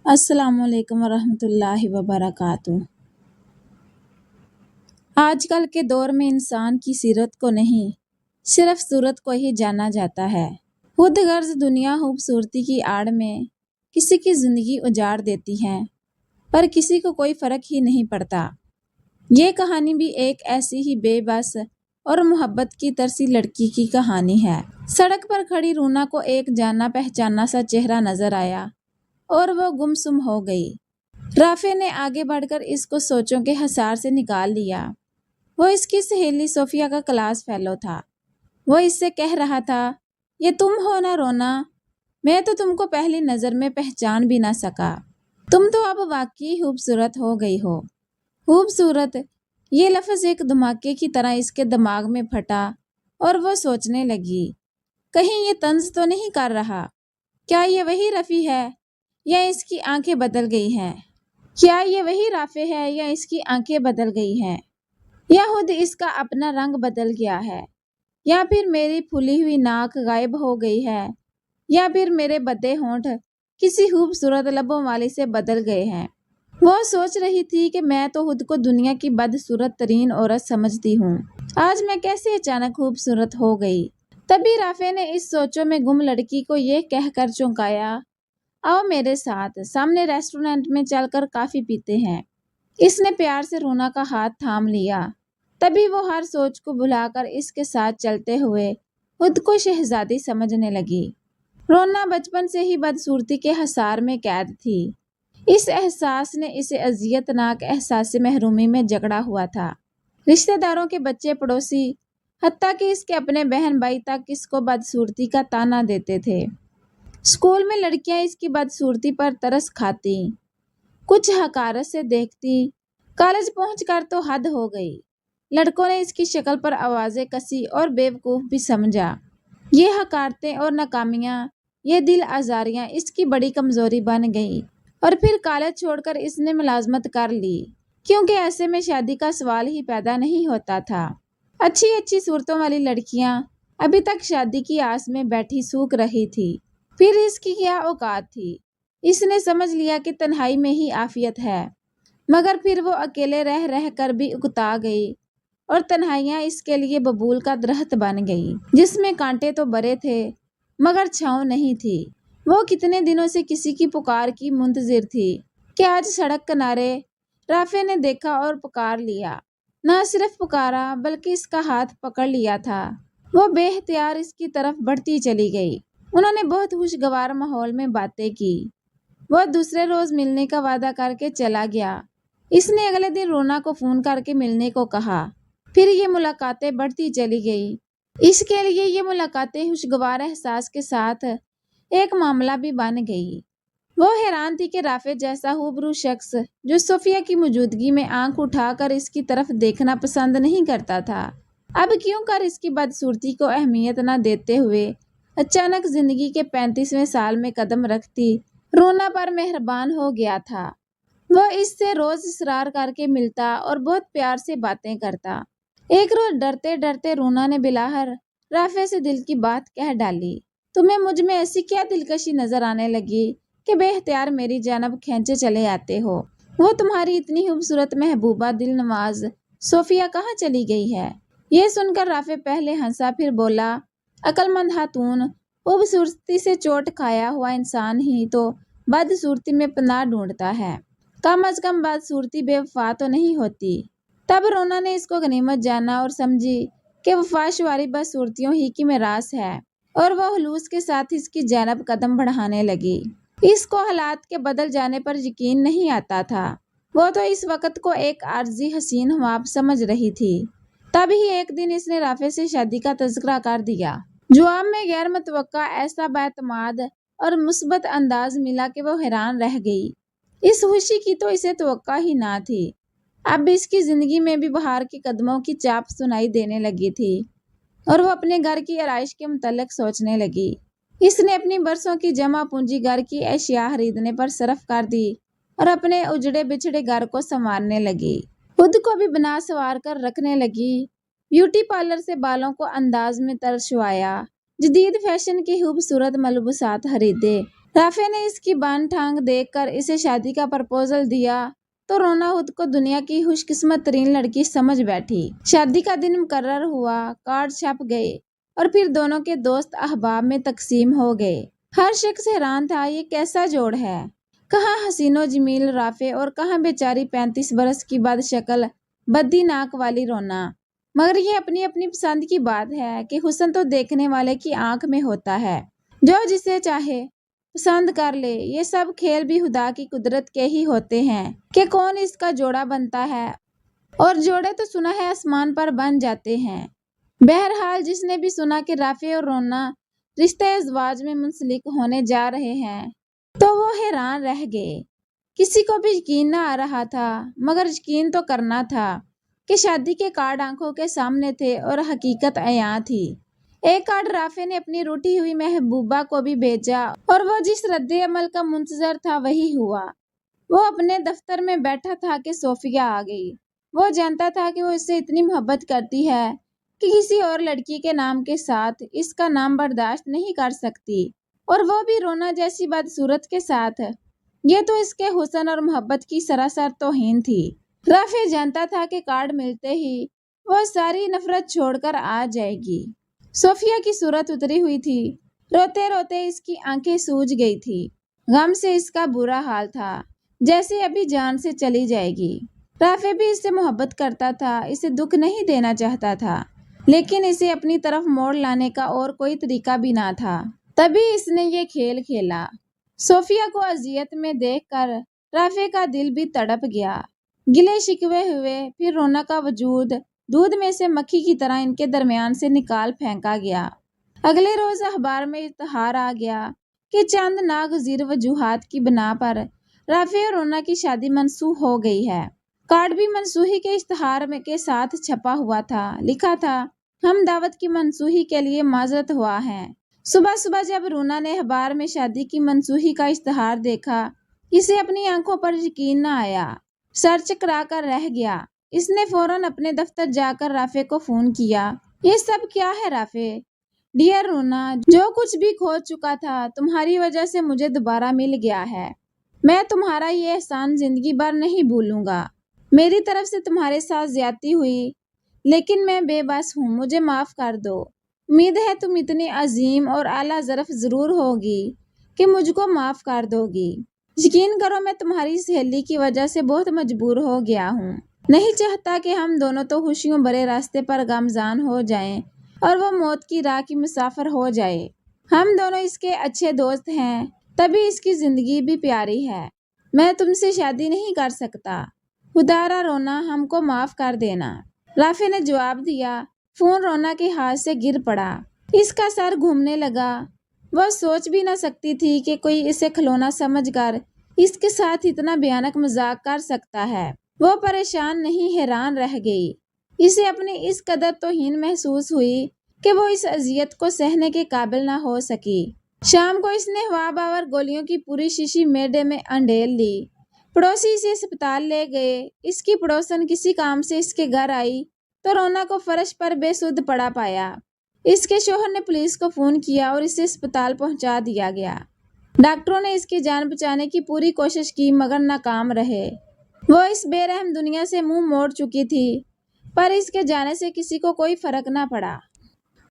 السلام علیکم ورحمۃ اللہ وبرکاتہ۔ آج کل کے دور میں انسان کی سیرت کو نہیں، صرف صورت کو ہی جانا جاتا ہے۔ خود غرض دنیا خوبصورتی کی آڑ میں کسی کی زندگی اجاڑ دیتی ہے، پر کسی کو کوئی فرق ہی نہیں پڑتا۔ یہ کہانی بھی ایک ایسی ہی بے بس اور محبت کی ترسی لڑکی کی کہانی ہے۔ سڑک پر کھڑی رونا کو ایک جانا پہچانا سا چہرہ نظر آیا اور وہ گمسم ہو گئی۔ رافع نے آگے بڑھ کر اس کو سوچوں کے حصار سے نکال لیا۔ وہ اس کی سہیلی صوفیہ کا کلاس فیلو تھا۔ وہ اس سے کہہ رہا تھا، یہ تم ہو نا رونا؟ میں تو تم کو پہلی نظر میں پہچان بھی نہ سکا۔ تم تو اب واقعی خوبصورت ہو گئی ہو۔ خوبصورت، یہ لفظ ایک دھماکے کی طرح اس کے دماغ میں پھٹا اور وہ سوچنے لگی، کہیں یہ طنز تو نہیں کر رہا؟ کیا یہ وہی رفیع ہے یا اس کی آنکھیں بدل گئی ہیں؟ کیا یہ وہی رافع ہے یا اس کی آنکھیں بدل گئی ہیں؟ یا خود اس کا اپنا رنگ بدل گیا ہے؟ یا پھر میری پھولی ہوئی ناک غائب ہو گئی ہے؟ یا پھر میرے بدے ہونٹ کسی خوبصورت لبوں والی سے بدل گئے ہیں؟ وہ سوچ رہی تھی کہ میں تو خود کو دنیا کی بدصورت ترین عورت سمجھتی ہوں، آج میں کیسے اچانک خوبصورت ہو گئی؟ تبھی رافع نے اس سوچوں میں گم لڑکی کو یہ کہہ کر چونکایا، آؤ میرے ساتھ، سامنے ریسٹورنٹ میں چل کر کافی پیتے ہیں۔ اس نے پیار سے رونا کا ہاتھ تھام لیا۔ تبھی وہ ہر سوچ کو بھلا کر اس کے ساتھ چلتے ہوئے خود کو شہزادی سمجھنے لگی۔ رونا بچپن سے ہی بدصورتی کے حصار میں قید تھی۔ اس احساس نے اسے اذیت ناک احساس محرومی میں جکڑا ہوا تھا۔ رشتہ داروں کے بچے، پڑوسی، حتیٰ کہ اس کے اپنے بہن بھائی تک اس کو بدصورتی کا طعنہ دیتے تھے۔ اسکول میں لڑکیاں اس کی بدصورتی پر ترس کھاتی، کچھ حقارت سے دیکھتی۔ کالج پہنچ کر تو حد ہو گئی، لڑکوں نے اس کی شکل پر آوازیں کسی اور بیوقوف بھی سمجھا۔ یہ حقارتیں اور ناکامیاں، یہ دل آزاریاں اس کی بڑی کمزوری بن گئی، اور پھر کالج چھوڑ کر اس نے ملازمت کر لی، کیونکہ ایسے میں شادی کا سوال ہی پیدا نہیں ہوتا تھا۔ اچھی اچھی صورتوں والی لڑکیاں ابھی تک شادی کی آس میں بیٹھی سوکھ رہی تھی، پھر اس کی کیا اوقات تھی؟ اس نے سمجھ لیا کہ تنہائی میں ہی عافیت ہے، مگر پھر وہ اکیلے رہ رہ کر بھی اکتا گئی، اور تنہائیاں اس کے لیے ببول کا درخت بن گئی، جس میں کانٹے تو بھرے تھے مگر چھاؤں نہیں تھی۔ وہ کتنے دنوں سے کسی کی پکار کی منتظر تھی کہ آج سڑک کنارے رافع نے دیکھا اور پکار لیا۔ نہ صرف پکارا بلکہ اس کا ہاتھ پکڑ لیا تھا۔ وہ بے اختیار اس کی طرف بڑھتی چلی گئی۔ انہوں نے بہت خوشگوار ماحول میں باتیں کی۔ وہ دوسرے روز ملنے کا وعدہ کر کے چلا گیا۔ اس نے اگلے دن رونا کو فون کر کے ملنے کو کہا۔ پھر یہ ملاقاتیں بڑھتی چلی گئی۔ اس کے لیے یہ ملاقاتیں خوشگوار احساس کے ساتھ ایک معاملہ بھی بن گئی۔ وہ حیران تھی کہ رافع جیسا خوبرو شخص، جو صوفیہ کی موجودگی میں آنکھ اٹھا کر اس کی طرف دیکھنا پسند نہیں کرتا تھا، اب کیوں کر اس کی بدصورتی کو اہمیت نہ دیتے ہوئے اچانک زندگی کے 35ویں سال میں قدم رکھتی رونا پر مہربان ہو گیا تھا۔ وہ اس سے روز اصرار کر کے ملتا اور بہت پیار سے باتیں کرتا۔ ایک روز ڈرتے ڈرتے رونا نے بلاہر رافع سے دل کی بات کہہ ڈالی، تمہیں مجھ میں ایسی کیا دلکشی نظر آنے لگی کہ بے اختیار میری جانب کھینچے چلے آتے ہو؟ وہ تمہاری اتنی خوبصورت محبوبہ دل نواز صوفیہ کہاں چلی گئی ہے؟ یہ سن کر رافع پہلے ہنسا، پھر بولا، عقل مند خاتون، خوبصورتی سے چوٹ کھایا ہوا انسان ہی تو بدصورتی میں پناہ ڈھونڈتا ہے، کم از کم بدصورتی بے وفا تو نہیں ہوتی۔ تب رونا نے اس کو غنیمت جانا اور سمجھی کہ وفا شواری بدصورتیوں ہی کی میراث ہے، اور وہ خلوص کے ساتھ اس کی جانب قدم بڑھانے لگی۔ اس کو حالات کے بدل جانے پر یقین نہیں آتا تھا۔ وہ تو اس وقت کو ایک عارضی حسین خواب سمجھ رہی تھی۔ تب ہی ایک دن اس نے رافع سے شادی کا تذکرہ کر دیا۔ جواب میں غیر متوقع ایسا باعتماد اور مثبت انداز ملا کہ وہ حیران رہ گئی۔ اس خوشی کی تو اسے توقع ہی نہ تھی۔ اب اس کی زندگی میں بھی بہار کے قدموں کی چاپ سنائی دینے لگی تھی، اور وہ اپنے گھر کی آرائش کے متعلق سوچنے لگی۔ اس نے اپنی برسوں کی جمع پونجی گھر کی اشیاء خریدنے پر صرف کر دی اور اپنے اجڑے بچھڑے گھر کو سنوارنے لگی۔ خود کو بھی بنا سنوار کر رکھنے لگی۔ بیوٹی پارلر سے بالوں کو انداز میں ترشوایا، جدید فیشن کی خوبصورت ملبوسات خریدے، رافع نے اس کی بان ٹھانگ دیکھ کر اسے شادی کا پرپوزل دیا تو رونا خود کو دنیا کی خوش قسمت ترین لڑکی سمجھ بیٹھی۔ شادی کا دن مقرر ہوا، کارڈ چھپ گئے اور پھر دونوں کے دوست احباب میں تقسیم ہو گئے۔ ہر شخص حیران تھا، یہ کیسا جوڑ ہے؟ کہاں حسین و جمیل رافع اور کہاں بیچاری 35 برس کی بد شکل بدی ناک والی رونا۔ مگر یہ اپنی اپنی پسند کی بات ہے کہ حسن تو دیکھنے والے کی آنکھ میں ہوتا ہے، جو جسے چاہے پسند کر لے۔ یہ سب کھیل بھی خدا کی قدرت کے ہی ہوتے ہیں کہ کون اس کا جوڑا بنتا ہے، اور جوڑے تو سنا ہے آسمان پر بن جاتے ہیں۔ بہرحال جس نے بھی سنا کہ رافع اور رونا رشتہ ازواج میں منسلک ہونے جا رہے ہیں تو وہ حیران رہ گئے۔ کسی کو بھی یقین نہ آ رہا تھا، مگر یقین تو کرنا تھا کہ شادی کے کارڈ آنکھوں کے سامنے تھے اور حقیقت عیاں تھی۔ ایک کارڈ رافع نے اپنی روٹھی ہوئی محبوبہ کو بھی بھیجا اور وہ جس رد عمل کا منتظر تھا وہی ہوا۔ وہ اپنے دفتر میں بیٹھا تھا کہ صوفیہ آ گئی۔ وہ جانتا تھا کہ وہ اس سے اتنی محبت کرتی ہے کہ کسی اور لڑکی کے نام کے ساتھ اس کا نام برداشت نہیں کر سکتی، اور وہ بھی رونا جیسی بدصورت کے ساتھ۔ یہ تو اس کے حسن اور محبت کی سراسر توہین تھی۔ رافع جانتا تھا کہ کارڈ ملتے ہی وہ ساری نفرت چھوڑ کر آ جائے گی۔ صوفیہ کی صورت اتری ہوئی تھی، روتے روتے اس کی آنکھیں سوج گئی تھی۔ غم سے اس کا برا حال تھا، جیسے ابھی جان سے چلی جائے گی۔ رافع بھی اس سے محبت کرتا تھا، اسے دکھ نہیں دینا چاہتا تھا، لیکن اسے اپنی طرف موڑ لانے کا اور کوئی طریقہ بھی نہ تھا۔ تبھی اس نے یہ کھیل کھیلا۔ صوفیہ کو اذیت میں دیکھ کر رافع کا دل بھی تڑپ گیا۔ گلے شکوے ہوئے، پھر رونا کا وجود دودھ میں سے مکھی کی طرح ان کے درمیان سے نکال پھینکا گیا۔ اگلے روز اخبار میں اشتہار آ گیا کہ چند ناگزیر وجوہات کی بنا پر رافع اور رونا کی شادی منسوخ ہو گئی ہے۔ کارڈ بھی منسوخی کے اشتہار کے ساتھ چھپا ہوا تھا۔ لکھا تھا، ہم دعوت کی منسوخی کے لیے معذرت خواہ ہیں۔ صبح صبح جب رونا نے اخبار میں شادی کی منسوخی کا اشتہار دیکھا، اسے اپنی آنکھوں پر یقین نہ آیا، سر چکرا کر رہ گیا۔ اس نے فوراً اپنے دفتر جا کر رافع کو فون کیا۔ یہ سب کیا ہے رافع؟ ڈیئر رونا، جو کچھ بھی کھو چکا تھا تمہاری وجہ سے مجھے دوبارہ مل گیا ہے۔ میں تمہارا یہ احسان زندگی بھر نہیں بھولوں گا۔ میری طرف سے تمہارے ساتھ زیادتی ہوئی، لیکن میں بے بس ہوں، مجھے معاف کر دو۔ امید ہے تم اتنی عظیم اور اعلیٰ ظرف ضرور ہوگی کہ مجھ کو معاف کر دو گی۔ یقین کرو میں تمہاری سہیلی کی وجہ سے بہت مجبور ہو گیا ہوں۔ نہیں چاہتا کہ ہم دونوں تو خوشیوں بھرے راستے پر گامزن ہو جائیں اور وہ موت کی راہ کی مسافر ہو جائے۔ ہم دونوں اس کے اچھے دوست ہیں، تبھی اس کی زندگی بھی پیاری ہے۔ میں تم سے شادی نہیں کر سکتا۔ خدا را رونا، ہم کو معاف کر دینا۔ رافع نے جواب دیا۔ فون رونا کے ہاتھ سے گر پڑا۔ اس کا سر گھومنے لگا۔ وہ سوچ بھی نہ سکتی تھی کہ کوئی اسے کھلونا سمجھ کر اس کے ساتھ اتنا بھیانک مذاق کر سکتا ہے۔ وہ پریشان نہیں، حیران رہ گئی۔ اسے اپنی اس قدر توہین محسوس ہوئی کہ وہ اس اذیت کو سہنے کے قابل نہ ہو سکی۔ شام کو اس نے ہوا باور گولیوں کی پوری شیشی میڈے میں انڈیل لی۔ پڑوسی اسے اسپتال لے گئے۔ اس کی پڑوسن کسی کام سے اس کے گھر آئی تو رونا کو فرش پر بے سدھ پڑا پایا۔ اس کے شوہر نے پولیس کو فون کیا اور اسے اسپتال پہنچا دیا گیا۔ ڈاکٹروں نے اس کی جان بچانے کی پوری کوشش کی مگر ناکام رہے۔ وہ اس بے رحم دنیا سے منہ موڑ چکی تھی، پر اس کے جانے سے کسی کو کوئی فرق نہ پڑا۔